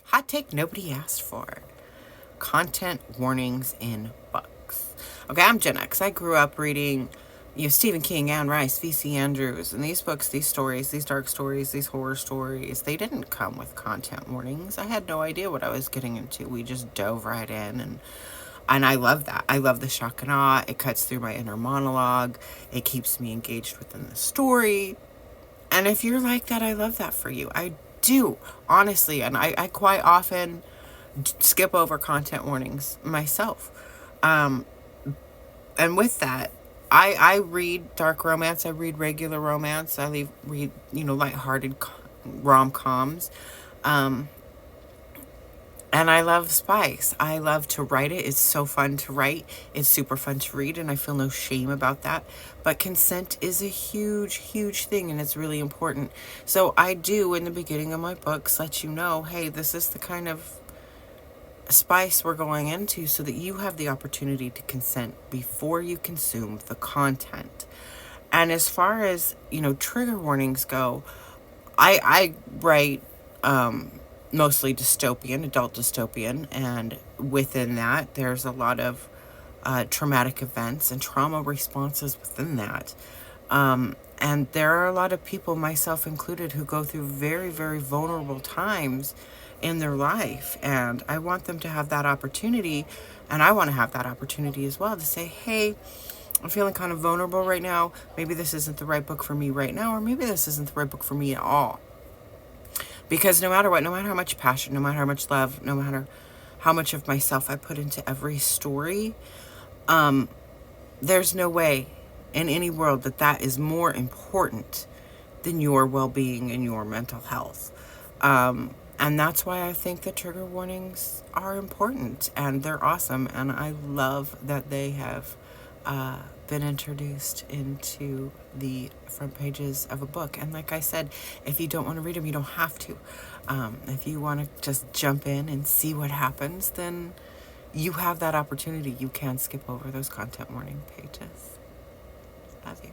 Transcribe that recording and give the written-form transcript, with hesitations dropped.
hot take nobody asked for. Content warnings in books. Okay, I'm Gen X. I grew up reading, Stephen King, Anne Rice, V.C. Andrews, and these books, these stories, these dark stories, these horror stories, they didn't come with content warnings. I had no idea what I was getting into. We just dove right in, and I love that. I love the shock and awe. It cuts through my inner monologue. It keeps me engaged within the story. And if you're like that, I love that for you. I do, honestly. And I quite often skip over content warnings myself. And with that, I read dark romance. I read regular romance. Read, lighthearted rom-coms. And I love spice. I love to write it. It's so fun to write. It's super fun to read, and I feel no shame about that. But consent is a huge, huge thing, and it's really important. So I do, in the beginning of my books, let you know, hey, this is the kind of spice we're going into, so that you have the opportunity to consent before you consume the content. And as far as, trigger warnings go, I write mostly dystopian, adult dystopian, and within that, there's a lot of traumatic events and trauma responses within that. And there are a lot of people, myself included, who go through very, very vulnerable times in their life. And I want them to have that opportunity, and I want to have that opportunity as well, to say, hey, I'm feeling kind of vulnerable right now. Maybe this isn't the right book for me right now, or maybe this isn't the right book for me at all. Because no matter what, no matter how much passion, no matter how much love, no matter how much of myself I put into every story, there's no way in any world that is more important than your well-being and your mental health. And that's why I think that trigger warnings are important, and they're awesome. And I love that they have been introduced into the front pages of a book. And like I said, if you don't want to read them, you don't have to. If you want to just jump in and see what happens, then you have that opportunity. You can skip over those content warning pages. Love you.